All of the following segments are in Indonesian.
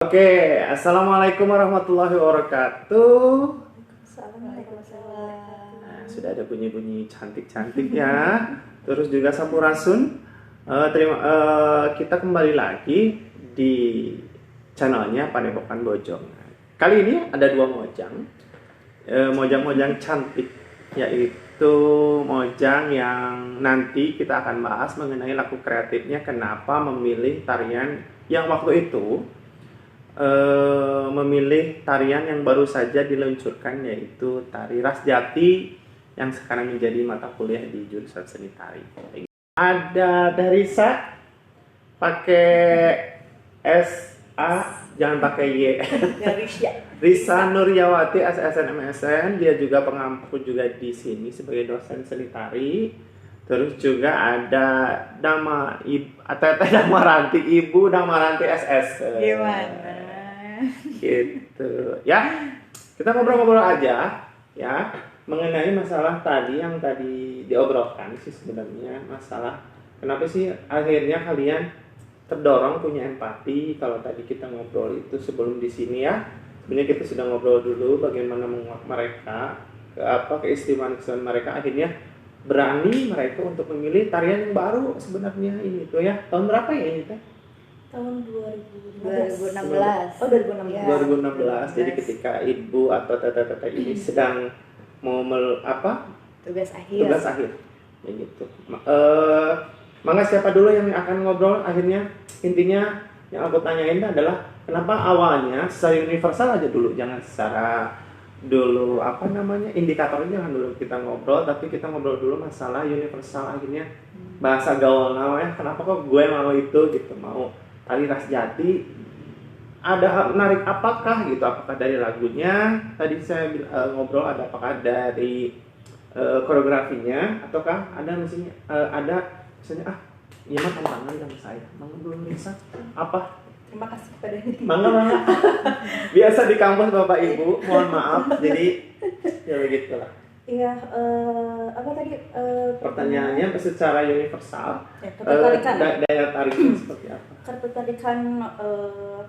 Oke, assalamualaikum warahmatullahi wabarakatuh. Assalamualaikum warahmatullahi wabarakatuh. Nah, sudah ada bunyi-bunyi cantik-cantik ya. Terus juga sampurasun. Kita kembali lagi di channelnya Padepokan Bojong. Kali ini ada dua mojang, mojang-mojang cantik, yaitu mojang yang nanti kita akan bahas mengenai laku kreatifnya. Kenapa memilih tarian yang waktu itu memilih tarian yang baru saja diluncurkan, yaitu tari ras jati yang sekarang menjadi mata kuliah di jurusan seni tari. Ada dari Risa pakai SA, jangan pakai Y. Risa Nuryawati SSN MSN, dia juga pengampu juga di sini sebagai dosen seni tari. Terus juga ada Teteh Damaranti, Ibu Damaranti SS. Gimana? Gitu. Ya, kita ngobrol-ngobrol aja ya mengenai masalah tadi yang tadi diobrolkan sih, sebenarnya masalah kenapa sih akhirnya kalian terdorong punya empati. Kalau tadi kita ngobrol itu sebelum di sini ya, sebenarnya kita sudah ngobrol dulu bagaimana menguak mereka, keistimewaan mereka, akhirnya berani mereka untuk memilih tarian yang baru. Sebenarnya ini tuh ya tahun berapa ya ini teh? Tahun 2016. Oh, 2016. Ya. 2016. Jadi ketika ibu atau teteh-teteh ini sedang mau Tugas akhir. tugas akhir ya gitu. Mangga siapa dulu yang akan ngobrol? Akhirnya intinya yang aku tanyain adalah kenapa awalnya secara universal aja dulu, jangan secara dulu indikatornya, jangan dulu kita ngobrol, tapi kita ngobrol dulu masalah universal. Akhirnya bahasa gaul namanya, kenapa kok gue mau itu gitu, mau tari ras jati. Ada menarik apakah gitu, apakah dari lagunya tadi saya ngobrol, ada apakah dari koreografinya, ataukah ada misalnya ya mah tantangan sama saya mangga belum bisa apa. Terima kasih pada ini. Mangga biasa di kampus Bapak Ibu, mohon maaf. Jadi ya begitulah. Iya, apa tadi? Pertanyaannya secara universal, Ya, ketertarikan. daya tariknya seperti apa? Ketertarikan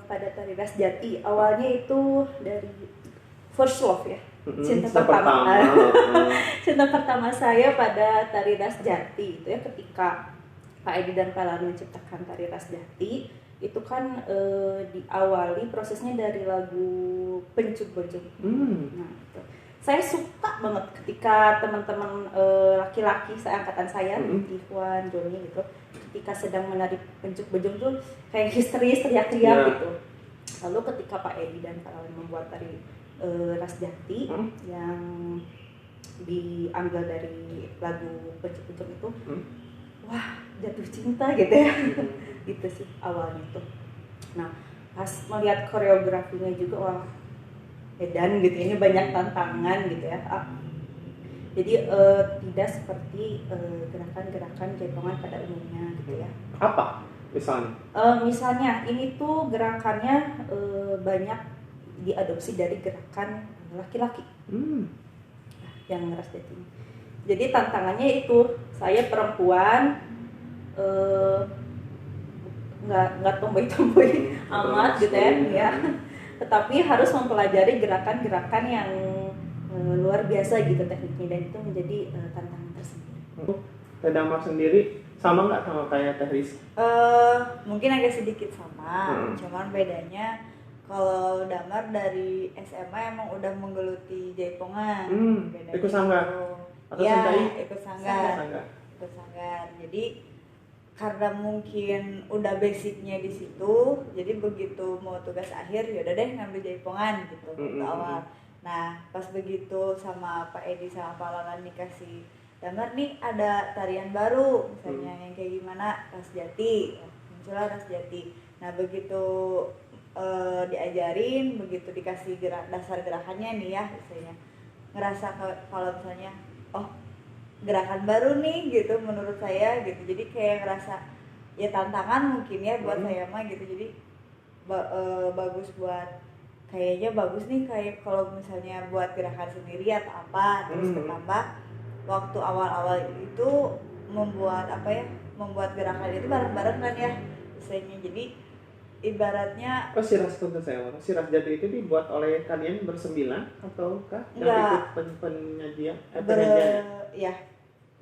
pada tari ras jati awalnya itu dari first love ya. Cinta pertama. Cinta pertama saya pada tari ras jati itu ya ketika Pak Edi dan Pak Lalu menciptakan tari ras jati. Itu kan diawali prosesnya dari lagu Pencup Bojong. Nah, itu. Saya suka banget ketika teman-teman laki-laki seangkatan saya, Ikhwan, Joni gitu, ketika sedang menari Pencup Bojong tuh kayak histeris, teriak-teriak gitu. Lalu ketika Pak Edi dan Pak Lalu membuat tari ras jati yang diambil dari lagu Pencup Bojong itu, wah jatuh cinta gitu ya. Gitu sih awalnya tuh. Nah pas melihat koreografinya juga, wah edan gitu, ini banyak tantangan gitu ya. Jadi tidak seperti gerakan-gerakan jaipongan pada umumnya gitu ya. Apa misalnya? Misalnya ini tuh gerakannya banyak diadopsi dari gerakan laki-laki yang ras jati. Jadi tantangannya itu, saya perempuan nggak tomboy-tomboy amat gitu ya, tetapi harus mempelajari gerakan-gerakan yang luar biasa gitu tekniknya, dan itu menjadi tantangan tersendiri. Teh Damar sendiri sama nggak sama kayak Teh Ris? Mungkin agak sedikit sama, cuman bedanya kalau Damar dari SMA emang udah menggeluti jaipongan. Ikut sanggar atau ya, sendai? ikut sanggar. Jadi karena mungkin udah basicnya di situ, jadi begitu mau tugas akhir yaudah deh ngambil jaipongan gitu waktu awal. Nah pas begitu sama Pak Edi sama Pak Lalan dikasih Damar nih ada tarian baru misalnya yang kayak gimana, ras jati, muncullah ras jati. Nah begitu diajarin, begitu dikasih dasar gerakannya nih ya, misalnya ngerasa kalau misalnya oh gerakan baru nih gitu menurut saya gitu, jadi kayak ngerasa ya tantangan mungkin ya buat saya mah gitu. Jadi bagus buat, kayaknya bagus nih kayak kalau misalnya buat gerakan sendiri atau apa. Terus ketambah waktu awal-awal itu membuat gerakan itu bareng-bareng kan ya misalnya. Jadi ibaratnya Oh, Siras Jati itu dibuat oleh kalian bersembilan ataukah yang Enggak. ikut penyajian? Penyajian? ya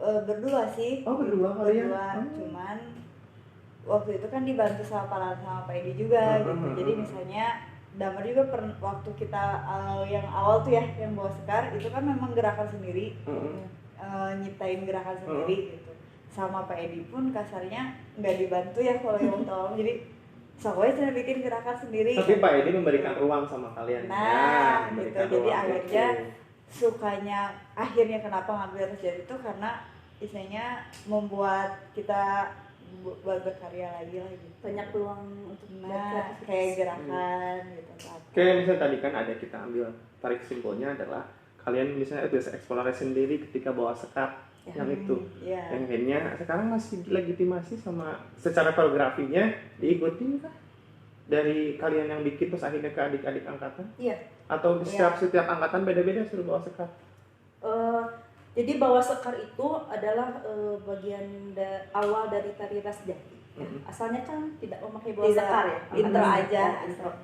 berdua sih. Oh, berdua kalian? Berdua, Oh. cuman waktu itu kan dibantu sama Pak Edi juga gitu. Jadi misalnya Damar juga waktu kita yang awal tuh ya, yang bawa sekar itu kan memang gerakan sendiri, nyiptain gerakan sendiri gitu. Sama Pak Edi pun kasarnya nggak dibantu ya kalau yang tolong, jadi soalnya saya bikin gerakan sendiri. Tapi Pak Edi memberikan ruang sama kalian. Nah, Ya, gitu. Jadi akhirnya sukanya akhirnya kenapa ngambil Ras Jati itu karena istilahnya membuat kita buat berkarya lagi lah gitu. Banyak peluang untuk Kayak gerakan gitu. Kayak misalnya tadi kan ada kita ambil tarik simpulnya adalah kalian misalnya bisa eksplorasi sendiri ketika bawa sekar yang itu. Yang akhirnya sekarang masih legitimasi sama secara koreografinya diikuti kah? Dari kalian yang bikin terus akhirnya ke adik-adik angkatan? Iya. Atau setiap angkatan beda-beda suruh bawa sekar? Jadi bawa sekar itu adalah bagian awal dari tari Ras Jati. Asalnya kan tidak memakai bawa sekar ya. Intro aja.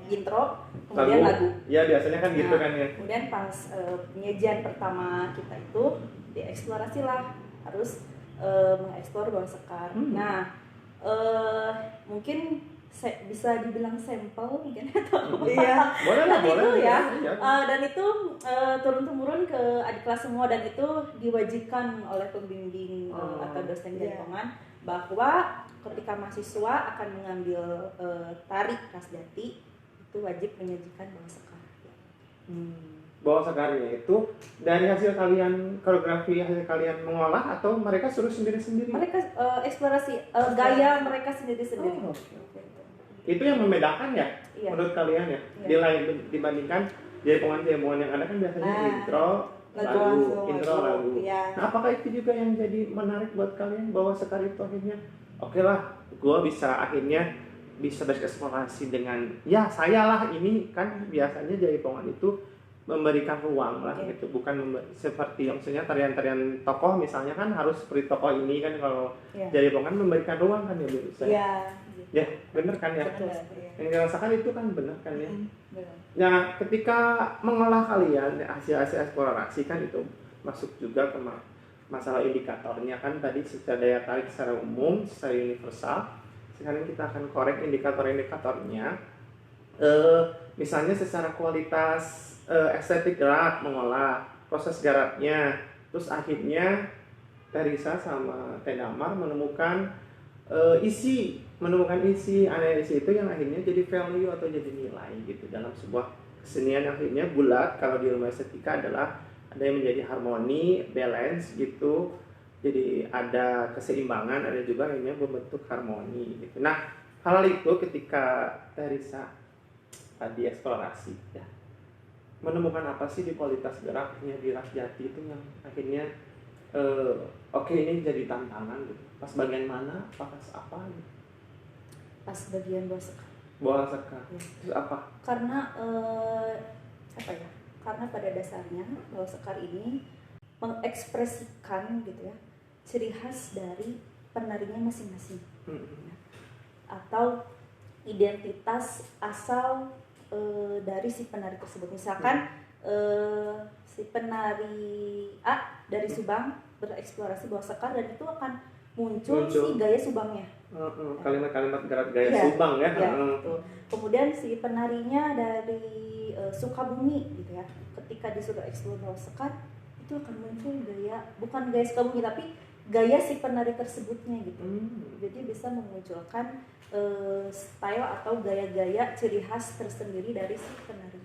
Intro, kemudian lagu. Ya biasanya kan gitu kan ya. Kemudian pas penyajian pertama kita itu dieksplorasi lah, harus mengeksplor bawa sekar. Nah, mungkin bisa dibilang sampel mungkin atau boleh lah, boleh ya. Dan itu turun temurun ke adik kelas semua, dan itu diwajibkan oleh pembimbing atau dosen Jaipongan bahwa ketika mahasiswa akan mengambil tari Ras Jati itu wajib menyajikan bawa sekar. Bawa sekarnya itu dari hasil kalian koreografi, hasil kalian mengolah atau mereka suruh sendiri-sendiri? Mereka eksplorasi gaya mereka sendiri-sendiri. Itu yang membedakan ya, menurut kalian ya? Dibandingkan jaipongan yang ada kan biasanya intro, lagu. Nah, apakah itu juga yang jadi menarik buat kalian bahwa sekar itu akhirnya oke lah, gue bisa akhirnya bisa bereksplorasi dengan ya saya lah, ini kan biasanya jaipongan itu memberikan ruang lah gitu, bukan seperti maksudnya tarian-tarian tokoh misalnya kan harus seperti tokoh ini kan, kalau jaipongan memberikan ruang kan ya Bu. Ya benar kan ya. Yang dirasakan itu kan benar kan ya. Nah ketika mengolah kalian hasil-hasil eksplorasi kan itu masuk juga ke masalah indikatornya kan, tadi secara daya tarik secara umum, secara universal. Sekarang kita akan korek indikator-indikatornya. Misalnya secara kualitas estetik gerak mengolah, proses garapnya, terus akhirnya Teresa sama Tendamar menemukan isi analisis itu yang akhirnya jadi value atau jadi nilai gitu dalam sebuah kesenian. Akhirnya bulat kalau di ilmu estetika adalah ada yang menjadi harmoni, balance gitu, jadi ada keseimbangan, ada juga akhirnya membentuk harmoni gitu. Nah hal itu ketika Teresa tadi eksplorasi ya, menemukan apa sih di kualitas geraknya di Ras Jati itu yang akhirnya oke, ini jadi tantangan gitu. Pas bagian mana? Pas apa gitu? Pas bagian bawa sekar. Bawa sekar. Ya. Terus apa? Karena karena pada dasarnya bawa sekar ini mengekspresikan gitu ya ciri khas dari penarinya masing-masing. Atau identitas asal dari si penari tersebut. Misalkan si penari A dari Subang bereksplorasi bawa sekar, dan itu akan muncul si gaya Subangnya. Kalimat-kalimat gaya Subang ya. Gitu. Kemudian si penarinya dari Sukabumi gitu ya. Ketika disuruh eksplor bawa sekar, itu akan muncul gaya, bukan gaya Sukabumi tapi gaya si penari tersebutnya gitu. Jadi bisa memunculkan style atau gaya-gaya ciri khas tersendiri dari si penari.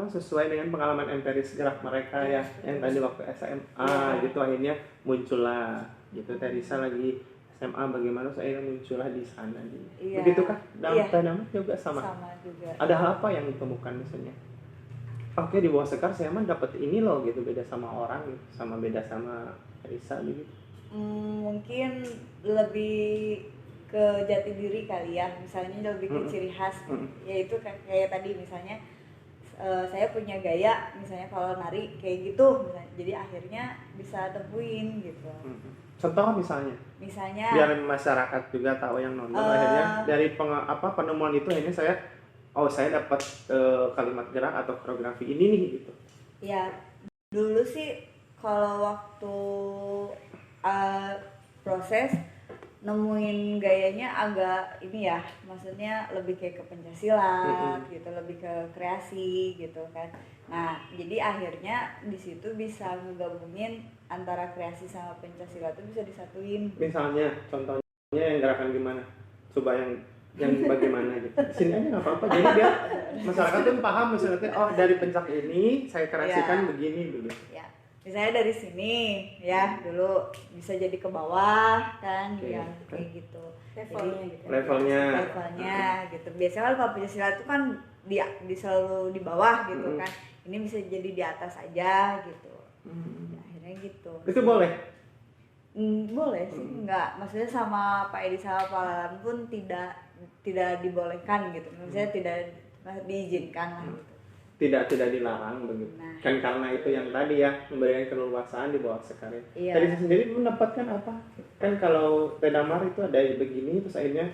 Sesuai dengan pengalaman empiris gerak mereka ya, yang tadi waktu SMA gitu akhirnya muncullah gitu. Teresa lagi SMA bagaimana saya muncullah di sana gitu. Begitukah? Dalam juga sama juga. Ada hal apa yang ditemukan misalnya? Oke, di bawah sekar saya mah dapat ini loh gitu, beda sama orang gitu, beda sama Teresa gitu. Mungkin lebih ke jati diri kali ya, misalnya lebih ke ciri khas, yaitu kayak tadi misalnya saya punya gaya misalnya kalau nari kayak gitu misalnya, jadi akhirnya bisa temuin gitu. Contoh misalnya Misalnya biar masyarakat juga tahu yang nonton akhirnya dari penemuan itu akhirnya saya dapat kalimat gerak atau koreografi ini nih gitu. ya dulu sih kalau waktu proses nemuin gayanya agak ini ya, maksudnya lebih kayak ke pencaksilat gitu, lebih ke kreasi gitu kan. Nah jadi akhirnya di situ bisa ngegabungin antara kreasi sama pencaksilat itu bisa disatuin. Misalnya contohnya yang gerakan gimana? Coba yang bagaimana gitu. Sini aja nggak apa-apa. Jadi biar masyarakat tuh paham misalnya oh dari pencak ini saya kreasikan begini dulu. Ya. Misalnya dari sini ya dulu bisa jadi ke bawah kan ya kayak gitu. Levelnya gitu. Levelnya gitu. Biasanya kan kalau pencaksilat itu kan di selalu di bawah gitu kan. Ini bisa jadi di atas aja gitu. Ya, akhirnya gitu. Itu boleh? Boleh sih, enggak. Maksudnya sama Pak Edi sama Pak Lalan pun tidak dibolehkan gitu. Maksudnya tidak diizinkan lah gitu. Tidak dilarang begitu. Nah. Kan karena itu yang tadi ya memberikan keleluasaan di bawah sekarang. Iya. Tadi saya sendiri mendapatkan apa? Kan kalau Tedamar itu ada begini terus akhirnya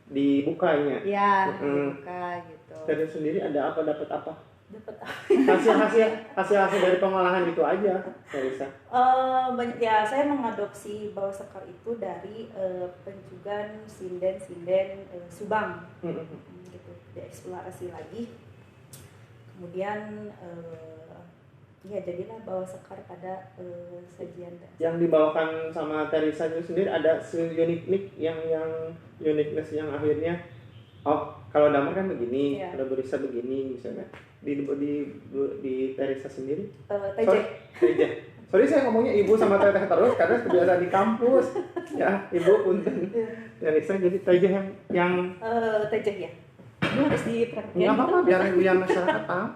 dibukanya. Iya, dibuka gitu. Tadi sendiri ada apa dapat apa? Dapat hasil dari pengolahan itu aja, Teresa. Banyak ya, saya mengadopsi bawah sekar itu dari pencugan sinden Subang. Gitu, dieksplorasi lagi. Kemudian ya jadilah bawah sekar pada sajian yang dibawakan sama Teresa itu sendiri ada unik yang uniqueness yang akhirnya kalau Damar kan begini, kalau Berisa begini misalnya di Teresa sendiri sorry saya ngomongnya ibu sama teteh terus karena kebiasaan di kampus ya ibu punten Teresa jadi Tejeh yang Tejeh ya. Ini harus diperhatikan. Nggak apa-apa, biar masyarakat tahu.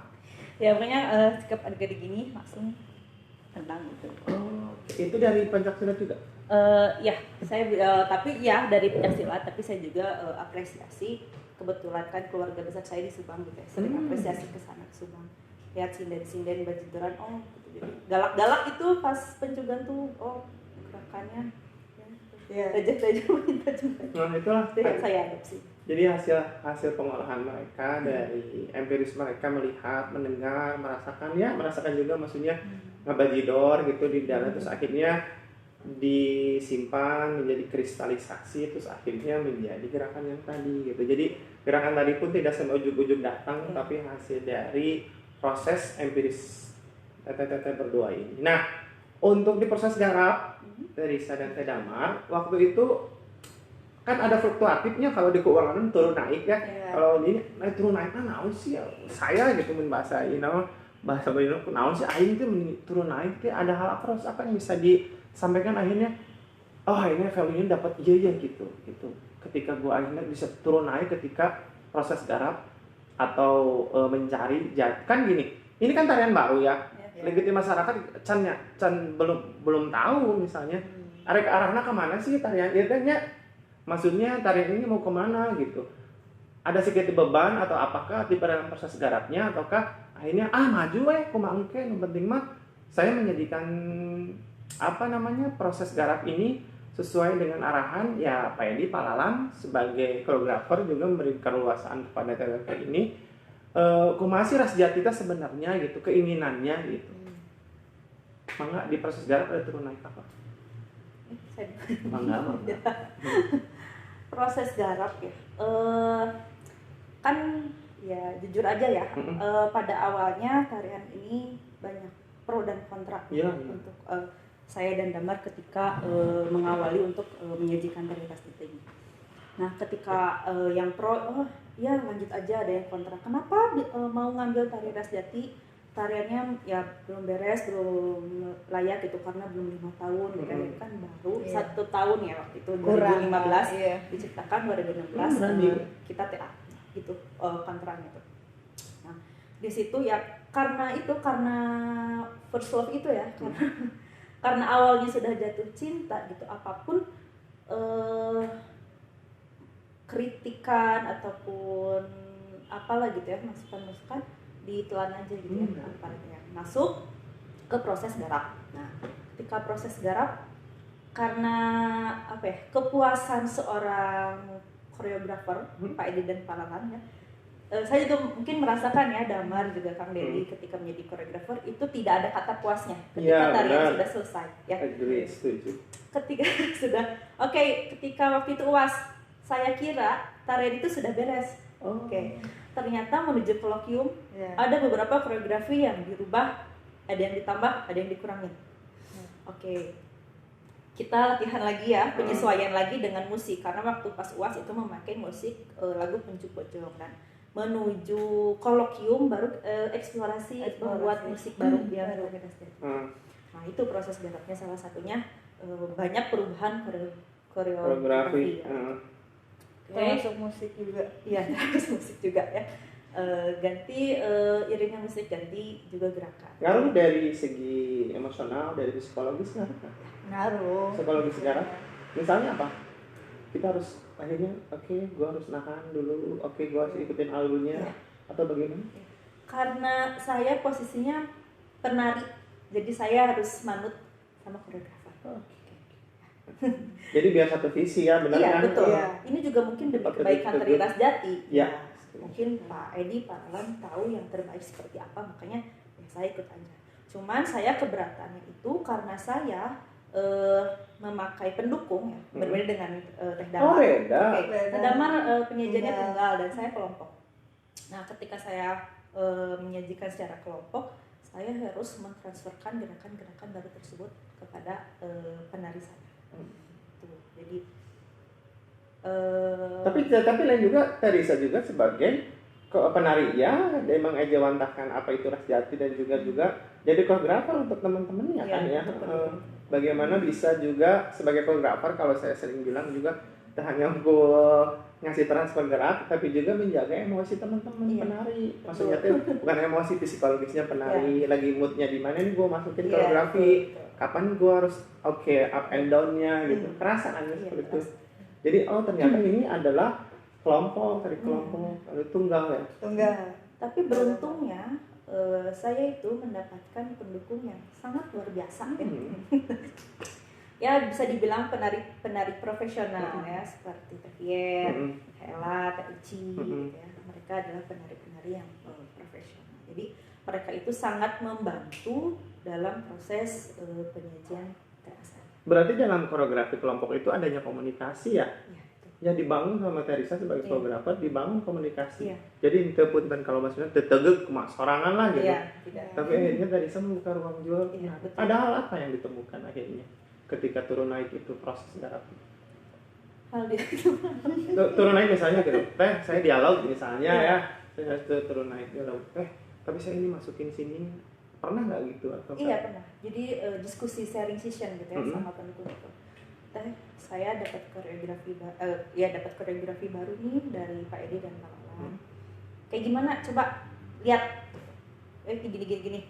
Ya pokoknya sikap adik gini langsung tendang gitu. Oh, itu dari pencaksilat juga? Ya, saya tapi ya dari pencaksilat, tapi saya juga apresiasi kebetulan kan keluarga besar saya di Subang gitu ya. Sering apresiasi ke sana ke Subang. Lihat sinden bajidoran gitu. Jadi galak-galak itu pas pencugan tuh gerakannya ya. Tejeh minta juga. Nah, itulah saya adopsi. Jadi hasil pengolahan mereka dari empiris mereka melihat, mendengar, merasakan juga maksudnya ngabajidor gitu di dalam terus akhirnya disimpan menjadi kristalisasi terus akhirnya menjadi gerakan yang tadi gitu. Jadi gerakan tadi pun tidak semua ujug-ujug datang tapi hasil dari proses empiris teteh berdua ini. Nah, untuk di proses garap Teresa dan Tedamar waktu itu kan ada fluktuatifnya kalau di keuangan turun naik ya. Kalau ini naik turun naik naon sih ya. Saya gitu bahasa Bali naon sih aing teh turun naik teh ada hal apa yang bisa disampaikan akhirnya akhirnya value-nya dapat iya gitu. Ketika gua akhirnya bisa turun naik ketika proses garap atau mencari kan gini. Ini kan tarian baru ya. Legitimasi masyarakat can belum tahu misalnya arahnya kemana sih tarian itu maksudnya tarian ini mau kemana gitu, ada sedikit beban atau apakah di dalam proses garapnya ataukah akhirnya maju kumangke yang penting mah saya menjadikan proses garap ini sesuai dengan arahan ya Pak Edi Palalan sebagai koreografer juga memberikan keleluasaan kepada TWP ini kumasi ras jatita sebenarnya gitu keinginannya gitu. Mangga di proses garap ada turun naik apa? Mangga. Proses garap ya kan ya jujur aja ya pada awalnya tarian ini banyak pro dan kontra untuk saya dan Damar ketika mengawali untuk menyajikan tari ras jati ini. Nah ketika yang pro ya lanjut aja, ada yang kontra kenapa mau ngambil tari ras jati tariannya ya belum beres, belum layak gitu karena belum 5 tahun kan baru 1 tahun ya waktu itu 2015 diciptakan 2016 kita TA gitu kontranya itu. Nah di situ ya karena first love itu ya karena awalnya sudah jatuh cinta gitu apapun kritikan ataupun apalah gitu ya masukan ditelan aja gitu ya masuk ke proses garap. Nah ketika proses garap karena apa ya, kepuasan seorang koreografer Pak Edi dan Pak Lalan ya. Saya juga mungkin merasakan ya, Damar juga Kang Dedi ketika menjadi koreografer itu tidak ada kata puasnya ketika tarian sudah selesai ya. Agree, setuju. Ketika sudah ketika waktu itu UAS, saya kira tarian itu sudah beres. Ternyata menuju kolokium ada beberapa koreografi yang dirubah, ada yang ditambah, ada yang dikurangin. Kita latihan lagi ya, penyesuaian lagi dengan musik karena waktu pas UAS itu memakai musik lagu Pencu Pojong, dan menuju kolokium baru eksplorasi membuat musik baru yang berbeda. Nah itu proses geraknya salah satunya, banyak perubahan koreografi. Termasuk musik juga. Iya, termasuk musik juga ya. Ganti iringan musik, ganti juga gerakan. Ngaruh dari segi emosional, dari psikologis ngaruh. Psikologis gerak. Misalnya apa? Kita harus akhirnya gue harus nahan dulu, gue harus ikutin alurnya atau bagaimana? Karena saya posisinya penari, jadi saya harus manut sama koreografer. Jadi biar satu visi ya, benar kan? Iya betul. Ini juga mungkin demi kebaikan Teriras Jati. Iya. Mungkin Pak Edi, Pak Alan tahu yang terbaik seperti apa, makanya saya ikut aja. Cuman saya keberatannya itu karena saya memakai pendukung ya, berbeda dengan Teh Damar. Teh Damar penyajiannya tunggal dan saya kelompok. Nah, ketika saya menyajikan secara kelompok, saya harus mentransferkan gerakan-gerakan baru tersebut kepada penari saya. Jadi tapi lain juga Teresa juga sebagai penari ya, dia mengejawantahkan apa itu ras jati dan juga jadi koreografer untuk teman-temannya kan ya. Bagaimana bisa juga sebagai koreografer, kalau saya sering bilang juga tak hanya ngasih transfer gerak, tapi juga menjaga emosi teman-teman penari. Maksudnya tuh bukan emosi psikologisnya penari, lagi moodnya di mana nih gue masukin koreografi, kapan gue harus up and down-nya gitu. Kerasa kan seperti itu. Jadi ternyata ini adalah kelompok, tunggal ya. Tunggal. Tapi beruntungnya saya itu mendapatkan pendukung yang sangat luar biasa ya. Ya bisa dibilang penari profesional ya, seperti Teh Fier, Hela, Teh Ici gitu ya. Mereka adalah penari-penari yang profesional. Jadi mereka itu sangat membantu dalam proses penyajian terasa. Berarti dalam koreografi kelompok itu adanya komunikasi ya? Ya dibangun sama Teresa sebagai koreografer, dibangun komunikasi. Jadi dan kalau maksudnya tetegek sorangan lah gitu. Tapi akhirnya Teresa membuka ruang jual. Ada hal apa yang ditemukan akhirnya ketika turun naik itu proses garap? Turun naik misalnya gitu, saya dialog misalnya ya, saya turun naik dialog, tapi saya ini masukin sini, pernah nggak gitu atau? Iya pernah. Jadi diskusi sharing session gitu ya sama pendukung itu. Saya dapat koreografi baru nih dari Pak Edi dan Pak Lalan. Kayak gimana? Coba lihat. Gini.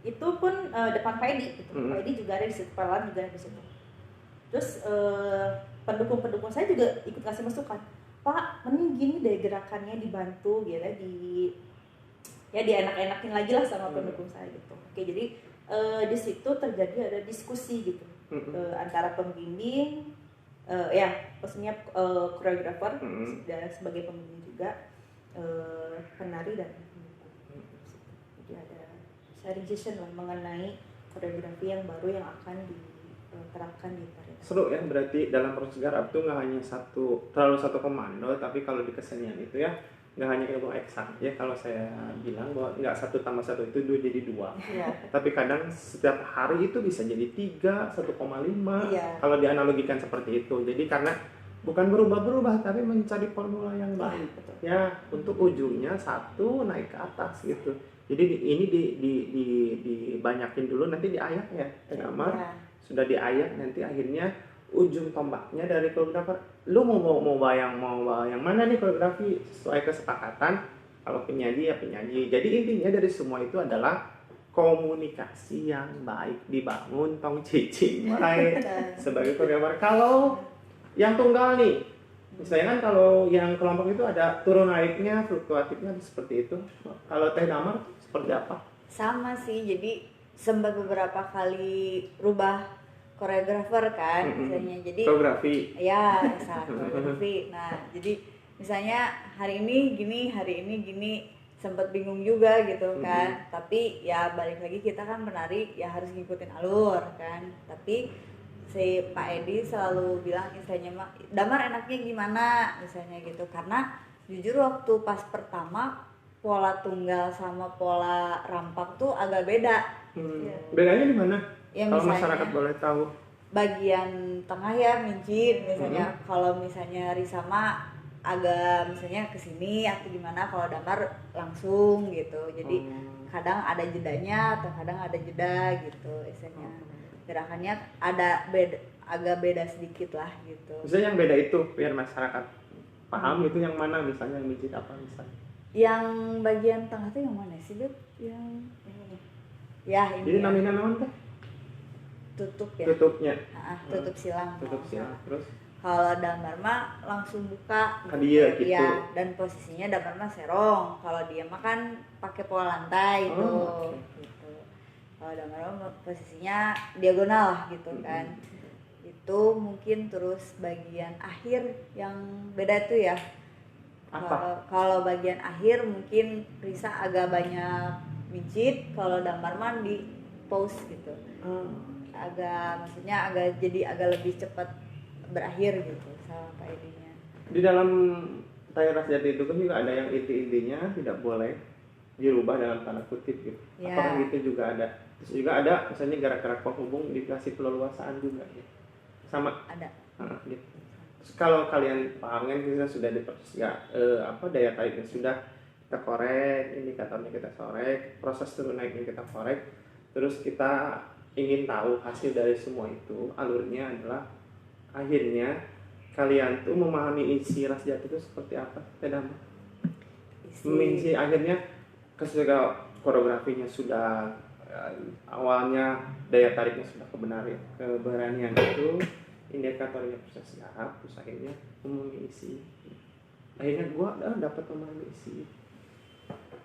Itu pun depan Pak Edi gitu. Pak Edi juga ada di situ, Pak Lalan juga ada di situ. Terus pendukung-pendukung saya juga ikut kasih masukan. Pak, mending gini deh gerakannya, dibantu gitu ya, dienak-enakin lagi lah sama pendukung saya gitu. Jadi di situ terjadi ada diskusi gitu. Antara pembimbing maksudnya koreografer sebagai pembimbing juga, penari dan pendukung. Jadi ada sharing session lah mengenai koreografi yang baru yang akan diterapkan di tarian. Seru ya, berarti dalam proses garap itu nggak hanya satu komando, tapi kalau di kesenian itu ya nggak hanya ilmu eksak ya, kalau saya bilang bahwa nggak 1 tambah 1 itu 2 jadi 2 tapi kadang setiap hari itu bisa jadi 3, 1,5 kalau dianalogikan seperti itu. Jadi karena bukan berubah tapi mencari formula yang baik ya, untuk ujungnya satu naik ke atas gitu. Jadi ini dibanyakin dulu, nanti diayak ya Amar, sudah diayak nanti akhirnya ujung tombaknya dari koreografer, lu mau bayang mana nih koreografi sesuai kesepakatan. Kalau penyaji ya penyaji. Jadi intinya dari semua itu adalah komunikasi yang baik dibangun tong cicing sebagai koreografer. Kalau yang tunggal nih, misalnya kan kalau yang kelompok itu ada turun naiknya, fluktuatifnya seperti itu. Kalau Teh Damar seperti apa? Sama sih, jadi sempat beberapa kali rubah koreografer kan misalnya, jadi koreografi ya salah koreografi. Nah jadi misalnya hari ini gini sempet bingung juga gitu kan, tapi ya balik lagi kita kan penari ya harus ngikutin alur kan. Tapi si Pak Edi selalu bilang misalnya Damar enaknya gimana misalnya gitu, karena jujur waktu pas pertama pola tunggal sama pola rampak tuh agak beda. Bedanya di mana? Ya, Kalau misalnya, masyarakat boleh tahu. Bagian tengah ya mincin misalnya, kalau misalnya Risama agak misalnya ke sini atau gimana, kalau Damar langsung gitu. Jadi kadang ada jedanya atau kadang ada jeda gitu misalnya. Gerakannya ada beda, agak beda sedikit lah gitu. Misalnya yang beda itu biar masyarakat paham itu yang mana, misalnya yang mincin apa misalnya. Yang bagian tengah tuh yang mana sih, Beb? Yang ini. Ya, ini. Jadi ya. namina naon teh? Tutup ya. Tutupnya. Tutup silang. Tutup silang. Terus kalau Damar mah langsung buka dia gitu. Ya, dan posisinya Damar mah serong. Kalau dia mah kan pakai pola lantai gitu. Kalau Damar mah posisinya diagonal lah gitu kan. Itu mungkin terus bagian akhir yang beda tuh ya. Kalau bagian akhir mungkin Risa agak banyak mincit, kalau Damar mah di pause gitu. Maksudnya agak lebih cepat berakhir gitu sama Pak Edinya. Di dalam tari ras jati itu kan juga ada yang inti-intinya tidak boleh dirubah dalam tanda kutip gitu. Ya. Apakah itu juga ada? Terus juga ada misalnya gerak-gerak penghubung dikasih keleluasaan juga gitu. Sama. Ada. Gitu. Terus kalau kalian paham kan kita sudah di proses daya tariknya sudah kita korek, indikatornya kita korek, proses turun naiknya kita korek, terus kita ingin tahu hasil dari semua itu, alurnya adalah akhirnya kalian tuh memahami isi ras jati itu seperti apa, tidak? Isi akhirnya ketika koreografinya sudah awalnya daya tariknya sudah keberanian itu, indikatornya sudah siap, terus akhirnya memahami isi. Akhirnya gua dapat memahami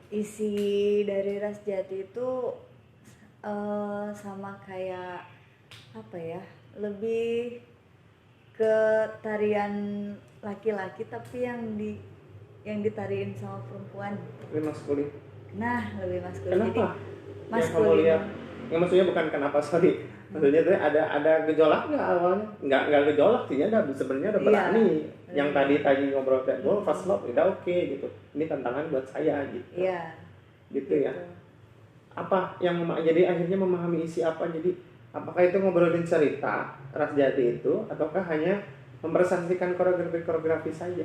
isi dari ras jati itu sama kayak apa ya, lebih ke tarian laki-laki tapi yang ditariin sama perempuan. Lebih maskulin. Nah, lebih maskulin. Kenapa? Jadi maskulin. Kamu lihat, maksudnya bukan kenapa, sorry. Maksudnya tuh ada gejolak nggak awalnya? Nggak gejolak sih, sebenarnya udah berani. Yang tadi ngobrol kayak gue fast love udah oke gitu. Ini tantangan buat saya gitu. Iya. Gitu ya. Apa yang jadi akhirnya memahami isi apa? Jadi apakah itu ngobrolin cerita ras jati itu ataukah hanya mempresentasikan koreografi saja?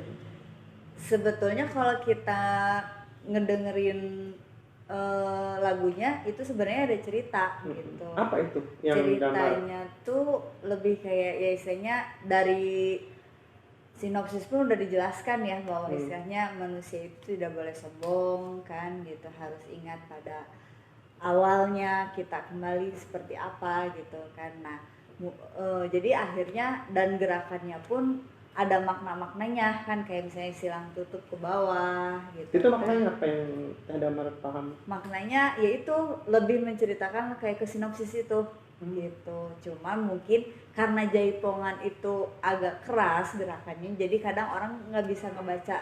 Sebetulnya kalau kita ngedengerin lagunya itu sebenarnya ada cerita gitu. Apa itu yang ceritanya tuh lebih kayak ya istilahnya dari sinopsis pun udah dijelaskan ya bahwa istilahnya manusia itu tidak boleh sombong kan gitu, harus ingat pada awalnya kita kembali seperti apa gitu kan. Nah jadi akhirnya dan gerakannya pun ada makna-maknanya kan, kayak misalnya silang tutup ke bawah gitu. Itu maknanya apa yang ada paham? Maknanya yaitu lebih menceritakan kayak ke sinopsis itu gitu. Cuma mungkin karena jaipongan itu agak keras gerakannya, jadi kadang orang nggak bisa ngebaca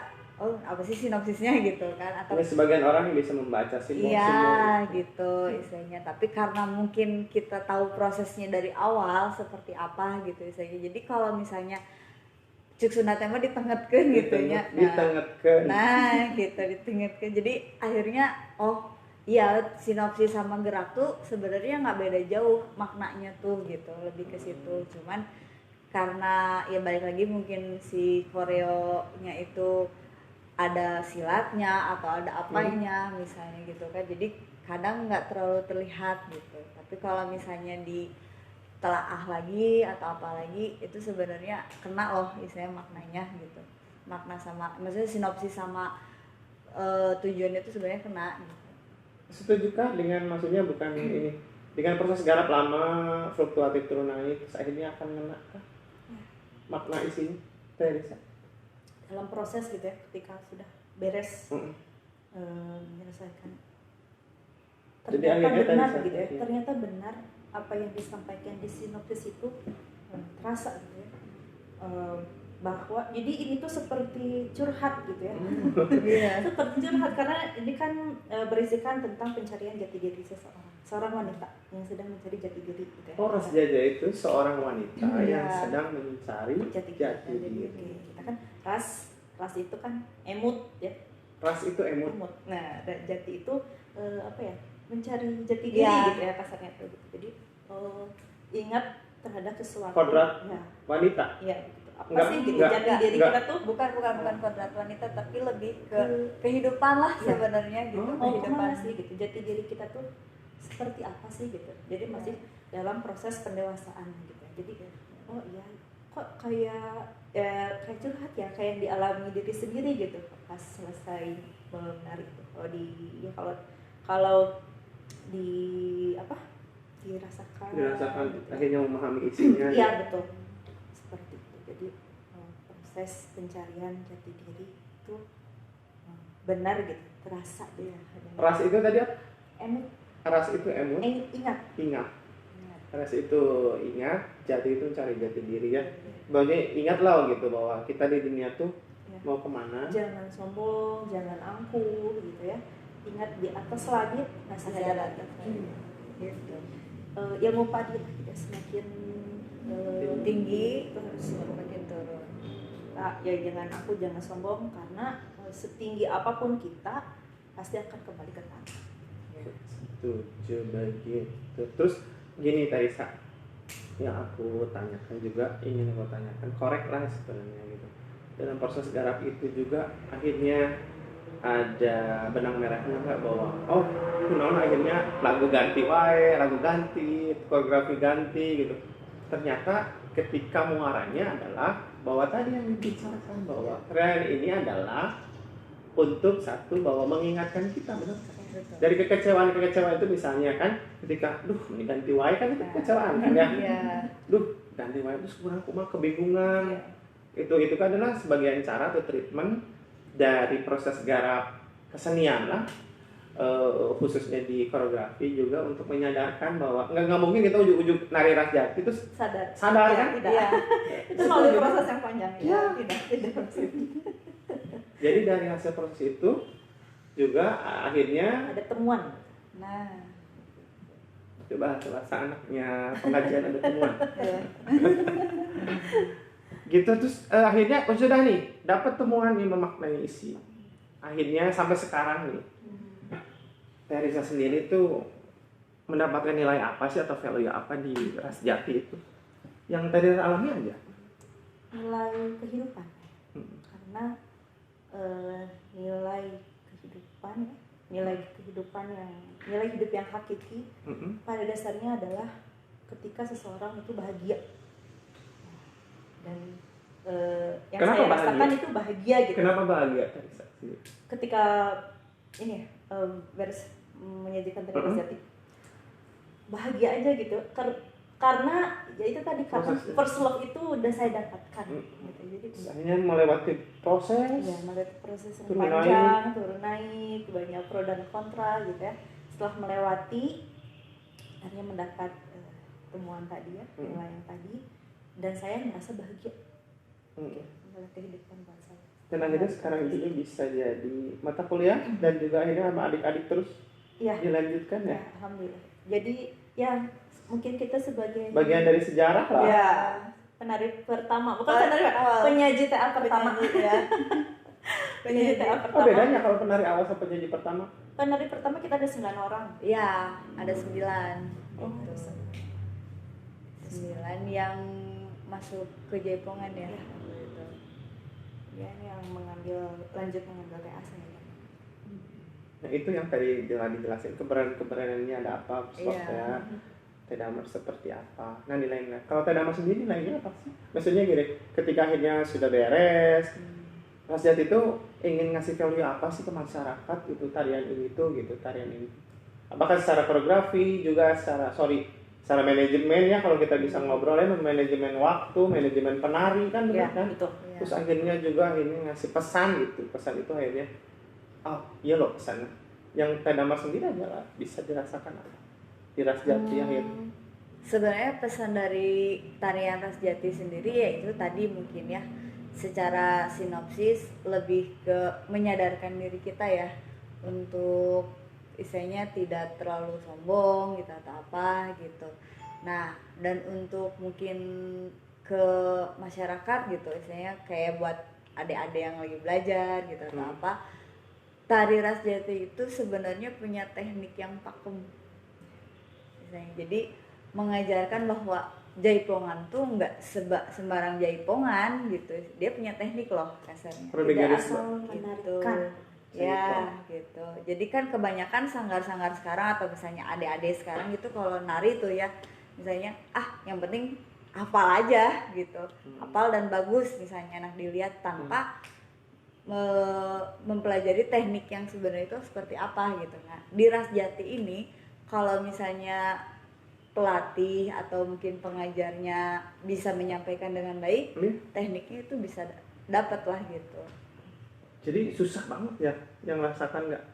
apa sih sinopsisnya gitu kan, atau sebagian orang bisa membaca iya gitu istilahnya. Tapi karena mungkin kita tahu prosesnya dari awal seperti apa gitu istilahnya, jadi kalau misalnya cuk sunatnya mah ditengetkeun gitu nya. Nah, gitu ditengetkeun. Jadi akhirnya iya sinopsis sama gerak tuh sebenarnya nggak beda jauh maknanya tuh gitu, lebih ke situ. Cuman karena ya balik lagi mungkin si koreonya itu ada silatnya atau ada apanya misalnya gitu kan, jadi kadang nggak terlalu terlihat gitu. Tapi kalau misalnya ditelaah lagi atau apa lagi itu sebenarnya kena istilahnya maknanya gitu, makna sama maksudnya sinopsis sama tujuan itu sebenarnya kena gitu. Setujukah dengan maksudnya bukan ini dengan proses garap lama fluktuatif turun naik akhirnya akan kena makna isinya Teresa dalam proses gitu ya, ketika sudah beres menyelesaikan ternyata benar gitu ya, ternyata benar apa yang disampaikan di sinopsis itu terasa gitu ya. Bahwa jadi ini tuh seperti curhat gitu ya. Seperti curhat karena ini kan berisikan tentang pencarian jati diri seorang wanita yang sedang mencari jati diri gitu ya. Oh, Ras Jaja itu seorang wanita yang sedang mencari jati diri. Kita kan ras itu kan emut ya. Ras itu emut. Nah, dan jati itu apa ya? Mencari jati diri gitu ya kasarnya tuh. Jadi ingat terhadap sesuatu. Kodrat ya. Wanita. Iya. Apa sih gitu jati diri kita tuh? Bukan kodrat wanita, tapi lebih ke kehidupan lah sebenarnya gitu. Kehidupan sih gitu. Jati diri kita tuh seperti apa sih gitu. Jadi masih dalam proses pendewasaan gitu. Jadi oh iya kok kayak curhat ya, kayak yang dialami diri sendiri gitu pas selesai menari itu. Kalau dirasakan gitu. Akhirnya memahami isinya. Iya betul, seperti itu. Jadi proses pencarian jati diri itu benar gitu, terasa ya. Ras itu tadi apa? Emut. Ras itu emut. Ingat. Ras itu ingat, jati itu cari jati diri ya. Bahwa ingatlah gitu bahwa kita di dunia tuh mau kemana. Jangan sombong, jangan angkuh gitu ya. Ingat di atas langit masih ada gitu. Ilmu padi tidak semakin tinggi terus semakin turun. Ya jangan sombong karena setinggi apapun kita pasti akan kembali ke tanah. Setuju begitu. Terus gini Tarisa, yang aku tanyakan juga, ingin aku tanyakan, korek lah sebenarnya gitu. Dalam proses garap itu juga akhirnya ada benang merahnya nggak bahwa kunaon akhirnya lagu ganti, koreografi ganti gitu. Ternyata ketika muaranya adalah bahwa tadi yang dibicarakan bahwa tren ini adalah untuk satu bahwa mengingatkan kita, benar? Dari kekecewaan itu misalnya kan ketika ganti wae kan itu kekecewaan kan ya. Ganti wae terus kurang kebingungan. Itu kan adalah sebagian cara atau treatment dari proses garap kesenian lah, khususnya di koreografi juga untuk menyadarkan bahwa nggak mungkin kita ujuk-ujuk nari Ras Jati itu sadar kan? Tidak. Itu melalui proses yang panjang ya. Tidak. Jadi dari hasil proses itu juga akhirnya ada temuan. Nah, coba bahasa anaknya pengajian ada temuan. Gitu terus akhirnya sudah nih dapat temuan yang memaknai isi. Akhirnya sampai sekarang nih Teresa sendiri tuh mendapatkan nilai apa sih atau value apa di Ras Jati itu yang Teresa alami aja? Nilai kehidupan. Karena nilai hidup yang hakiki pada dasarnya adalah ketika seseorang itu bahagia. Dan yang kenapa saya rasakan itu bahagia gitu. Kenapa bahagia Teresa? Ketika ini menyajikan Ras Jati bahagia aja gitu. Karena ya itu tadi karena first love itu udah saya dapatkan gitu. Jadi hanya melewati proses. Ya, melewati proses yang panjang, turun naik, banyak pro dan kontra gitu ya. Setelah melewati akhirnya mendapat temuan tadi ya, nilai yang tadi, dan saya merasa bahagia. Dalam kehidupan bangsa. Dan akhirnya sekarang itu bisa jadi mata kuliah dan juga akhirnya sama adik-adik terus dilanjutkan ya. Alhamdulillah. Jadi ya mungkin kita sebagai bagian dari sejarah lah. Ya, penari pertama, bukan penari penyaji TA pertama. Penyaji TA pertama. Bedanya kalau penari awal sama penyaji pertama? Penari pertama kita ada 9 orang. Iya, ada 9. Oh, 9 yang masuk ke Jaipongan ya. Dia yang lanjut mengambil TA saya. Nah itu yang tadi dijelasin keberaniannya ada apa, ya. Tedamar seperti apa. Nah nilainya, kalau Tedamar sendiri nilainya apa sih? Maksudnya gini, ketika akhirnya sudah beres, Ras Jati itu ingin ngasih value apa sih ke masyarakat gitu, tarian ini apakah secara koreografi juga secara manajemen ya, kalau kita bisa ngobrolnya manajemen waktu, manajemen penari kan benar kan? Betul. Terus akhirnya juga ngasih pesan gitu. Pesan itu akhirnya iya loh pesannya. Yang Tedamar sendiri adalah bisa dirasakan apa di Ras Jati akhirnya. Sebenarnya pesan dari tarian Ras Jati sendiri yaitu tadi mungkin ya, secara sinopsis lebih ke menyadarkan diri kita ya untuk istilahnya tidak terlalu sombong gitu atau apa gitu. Nah, dan untuk mungkin ke masyarakat gitu istilahnya kayak buat adik-adik yang lagi belajar gitu atau apa, tari Ras Jati itu sebenarnya punya teknik yang pakem istilahnya. Jadi mengajarkan bahwa jaipongan tuh nggak sembarang jaipongan gitu, dia punya teknik loh kasarnya, Perlu Tidak digaris asal gitu menarikan. ya gitu. Jadi kan kebanyakan sanggar-sanggar sekarang atau misalnya adik-adik sekarang gitu kalau nari tuh ya misalnya yang penting hafal aja gitu, hafal dan bagus misalnya enak dilihat tanpa mempelajari teknik yang sebenarnya itu seperti apa gitu. Nah di Ras Jati ini kalau misalnya pelatih atau mungkin pengajarnya bisa menyampaikan dengan baik, tekniknya itu bisa dapat lah gitu. Jadi susah banget ya yang rasakan nggak?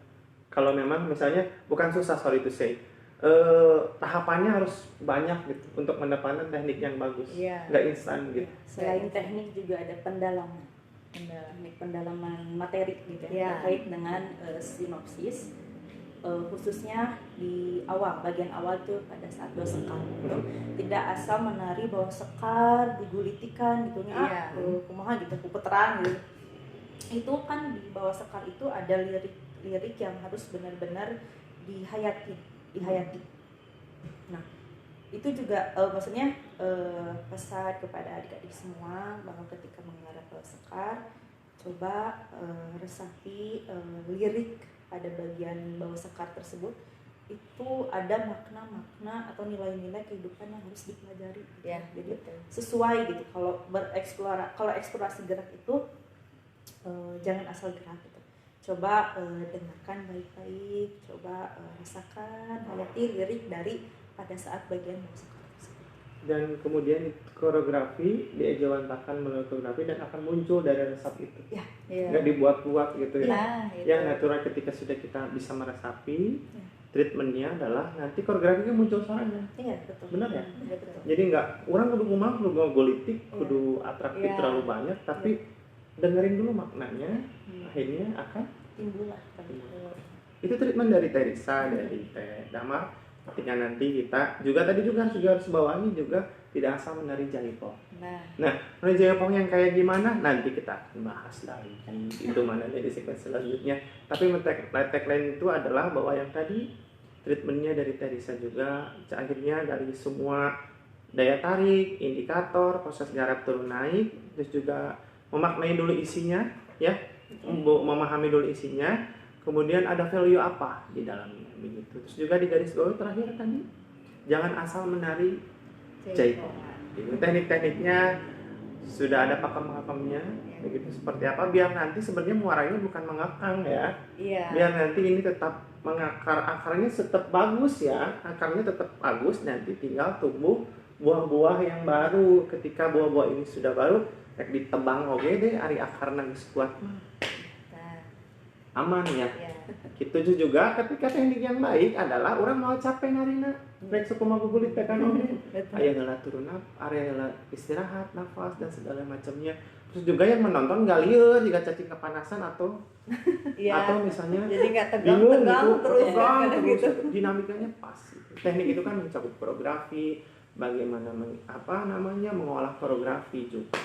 Kalau memang misalnya bukan susah, sorry to say, tahapannya harus banyak gitu untuk mendapatkan teknik yang bagus, nggak instan gitu. Selain teknik juga ada pendalaman, teknik pendalaman materi gitu ya, terkait dengan sinopsis. Khususnya di awal, bagian awal tuh pada saat bawa sekar gitu. Tidak asal menari bawa sekar, digulitikan gitu kumaha gitu, puteran gitu. Itu kan di bawah sekar itu ada lirik yang harus benar-benar dihayati. Nah, itu juga maksudnya pesan kepada adik-adik semua bahwa ketika mengarah bawah sekar, coba resapi lirik pada bagian bawah sekar tersebut, itu ada makna-makna atau nilai-nilai kehidupan yang harus dipelajari gitu. Ya, jadi sesuai gitu. Kalau eksplorasi gerak itu jangan asal gerak gitu. Coba dengarkan baik-baik, coba rasakan, hayati lirik dari pada saat bagian bawah sekar tersebut. Dan kemudian koreografi diejawantakan melalui koreografi dan akan muncul dari resap itu. Nggak dibuat-buat gitu ya. Yang natural ketika sudah kita bisa meresapi, treatmentnya adalah nanti koreografinya muncul suaranya. Iya, betul. Benar ya? Iya, betul. Jadi nggak, orang kudu kumah, kudu golitik, kudu atraktif terlalu banyak, tapi dengerin dulu maknanya, akhirnya akan timbul. Itu treatment dari Teresa, dari Teh Damar. Ketika nanti kita juga tadi juga harus bawahi juga tidak asal menari jaipong. Nah, menari jaipong yang kayak gimana nanti kita akan bahas lagi kan itu mana dari sequence selanjutnya. Tapi tagline itu adalah bahwa yang tadi treatmentnya dari Teresa juga akhirnya dari semua daya tarik, indikator, proses garap turun naik, terus juga memaknai dulu isinya ya, memahami dulu isinya. Kemudian ada value apa di dalamnya begitu. Terus juga di garis bawah terakhir tadi jangan asal menari jaipongan. Gitu. Teknik-tekniknya sudah ada pakem-pakemnya begitu seperti apa biar nanti sebenarnya muaranya bukan mengakang ya. Biar nanti ini tetap mengakar, akarnya tetap bagus ya. Akarnya tetap bagus, nanti tinggal tumbuh buah-buah yang baru. Ketika buah-buah ini sudah baru ditebang oke deh ari akarna geus kuat aman ya. Gitu juga ketika teknik yang baik adalah orang mau capek narina rek sukumaha gugulit tekan oge aya heula turun area heula istirahat nafas dan segala macamnya. Terus juga yang menonton gak lieur jika cacing kepanasan atau misalnya jadi nggak tegang terus dinamikanya pas gitu. Teknik itu kan mencakup koreografi, bagaimana mengolah koreografi juga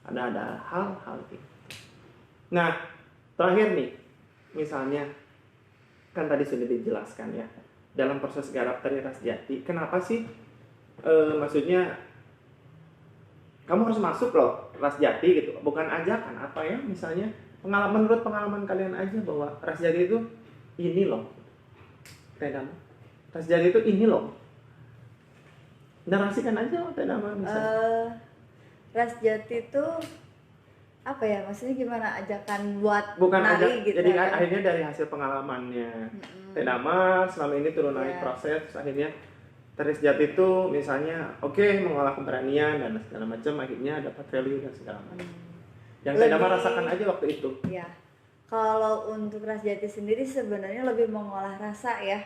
ada hal-hal gitu. Nah terakhir nih, misalnya kan tadi sudah dijelaskan ya dalam proses garap tari Ras Jati, kenapa sih maksudnya kamu harus masuk loh Ras Jati gitu, bukan ajakan apa ya, misalnya menurut pengalaman kalian aja bahwa Ras Jati itu ini loh, Ras Jati itu ini loh, narasikan aja Teh Damar misalnya. Ras Jati itu apa ya, maksudnya gimana ajakan buat bukan nari gitu jadi kan? Akhirnya dari hasil pengalamannya Teh Damar selama ini turun naik proses, terus akhirnya Ras Jati itu misalnya mengolah keberanian dan segala macam, akhirnya dapat value dan segala macam yang Teh Damar rasakan aja waktu itu ya. Kalau untuk Ras Jati sendiri sebenarnya lebih mengolah rasa ya,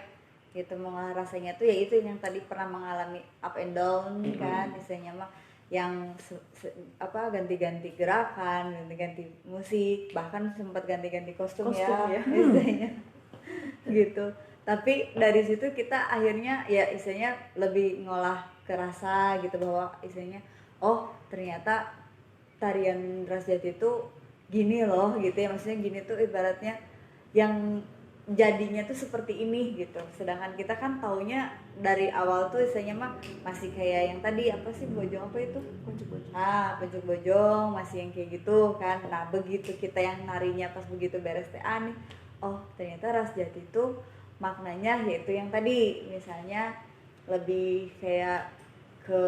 gitu. Mengolah rasanya tuh ya itu yang tadi pernah mengalami up and down kan istilahnya mah, yang ganti-ganti gerakan, ganti-ganti musik, bahkan sempat ganti-ganti kostum ya istilahnya gitu. Tapi dari situ kita akhirnya ya istilahnya lebih ngolah ke rasa gitu, bahwa istilahnya oh ternyata tarian ras jati itu gini loh gitu ya, maksudnya gini tuh ibaratnya yang jadinya tuh seperti ini gitu. Sedangkan kita kan taunya dari awal tuh istilahnya mah masih kayak yang tadi apa sih bojong apa itu pencuk bojong masih yang kayak gitu kan. Nah begitu kita yang narinya pas begitu beres teh nih, oh ternyata ras jati itu maknanya yaitu yang tadi misalnya lebih kayak ke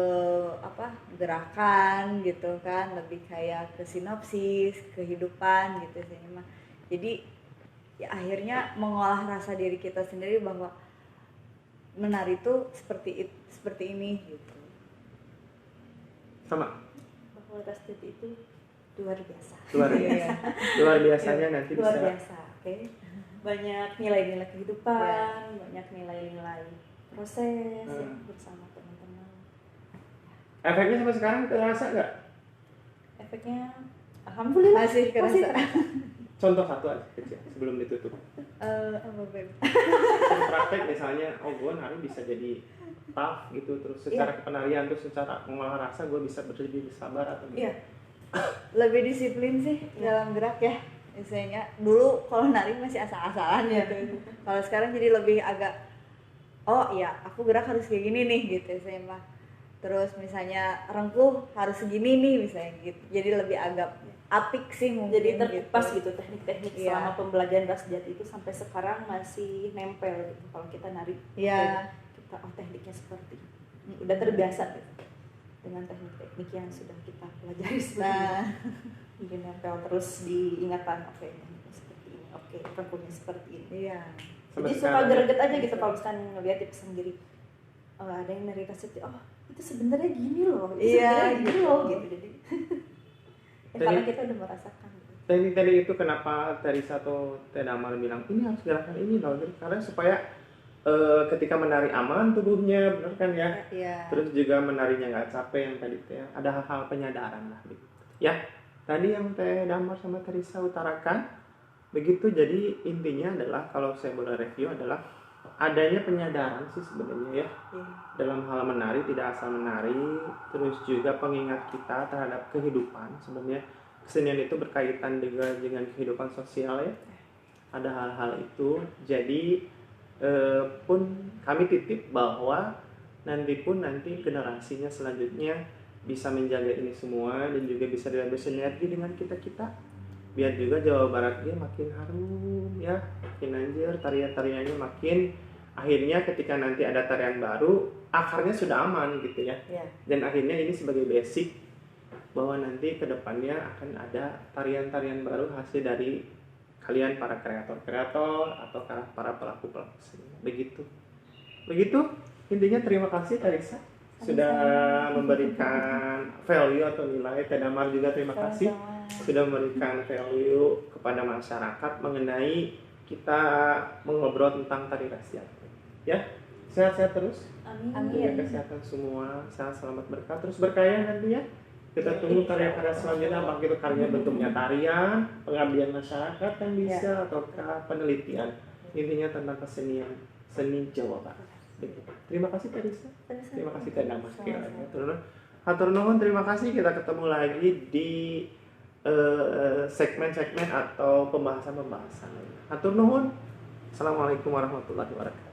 gerakan gitu kan, lebih kayak ke sinopsis kehidupan gitu sih mah. Jadi ya akhirnya mengolah rasa diri kita sendiri bahwa menari itu seperti ini gitu. Sama Bahwa ras jati itu luar biasa. Luar biasanya nanti Luar bisa biasa, oke. Banyak nilai-nilai kehidupan, banyak nilai-nilai proses ya, bersama teman-teman. efeknya sampai sekarang terasa nggak? Efeknya alhamdulillah Masih kerasa. Contoh satu aja kecil sebelum ditutup. Apa Beb? Praktek misalnya, oh gue nari bisa jadi tough gitu, terus secara kepenarian, terus secara mengolah rasa gue bisa lebih sabar atau gitu. Iya. Lebih disiplin sih dalam gerak ya. Misalnya dulu kalau nari masih asal-asalan gitu. Kalau sekarang jadi lebih agak oh iya aku gerak harus kayak gini nih gitu saya mah. Terus misalnya rengkuh harus segini nih misalnya gitu. Jadi lebih agak apik sih mungkin. Jadi terkupas gitu teknik-teknik Iya. selama pembelajaran ras jati itu sampai sekarang masih nempel gitu. Kalau kita nari, Iya. kita tekniknya seperti ini. Udah terbiasa gitu dengan teknik-teknik yang sudah kita pelajari sebelumnya. Mungkin nempel terus diingatan, oke tekniknya seperti ini, oke rengkuhnya seperti ini. Iya. Jadi suka greget aja gitu kalau misalkan ngeliat di pesan diri, oh, ada yang nari ras jati, oh itu sebenarnya gini loh, itu sebenarnya gini loh gitu. Jadi karena kita udah merasakan gitu. Teknik tadi itu kenapa dari satu Teh Damar bilang ini harus gerakan ini loh, karena supaya ketika menari aman tubuhnya, benar kan ya? Iya. Terus juga menarinya nggak capek yang tadi teh, ada hal-hal penyadaran lah gitu. Ya, tadi yang Teh Damar sama Teresa utarakan begitu. Jadi intinya adalah kalau saya boleh review adalah adanya penyadaran sih sebenarnya ya dalam hal menari, tidak asal menari, terus juga pengingat kita terhadap kehidupan. Sebenarnya kesenian itu berkaitan dengan kehidupan sosial ya, ada hal-hal itu. Jadi pun kami titip bahwa nanti generasinya selanjutnya bisa menjaga ini semua dan juga bisa bersinergi dengan kita biar juga Jawa Barat dia makin harum ya, makin anjir, tarian-tariannya makin, akhirnya ketika nanti ada tarian baru akarnya sudah aman gitu ya. Dan akhirnya ini sebagai basic bahwa nanti kedepannya akan ada tarian-tarian baru hasil dari kalian para kreator-kreator atau para pelaku-pelaku seni. Begitu intinya. Terima kasih Teresa sudah memberikan value atau nilai. Teh Damar juga terima kasih sudah memberikan value kepada masyarakat mengenai kita mengobrol tentang tari ras jati. Ya, sehat-sehat terus. Amin. Jaga kesehatan semua, sehat selamat berkah terus berkaya nantinya. Kita tunggu karya-karya selanjutnya, apakah itu karya bentuknya tarian, pengabdian masyarakat kan bisa, ataukah penelitian. Intinya tentang kesenian, seni Jawa Barat. Terima kasih Teresa. Terima kasih Teh Damar. Hatur nuhun, terima kasih. Kita ketemu lagi di segmen-segmen atau pembahasan-pembahasan lain. Hatur nuhun. Assalamualaikum warahmatullahi wabarakatuh.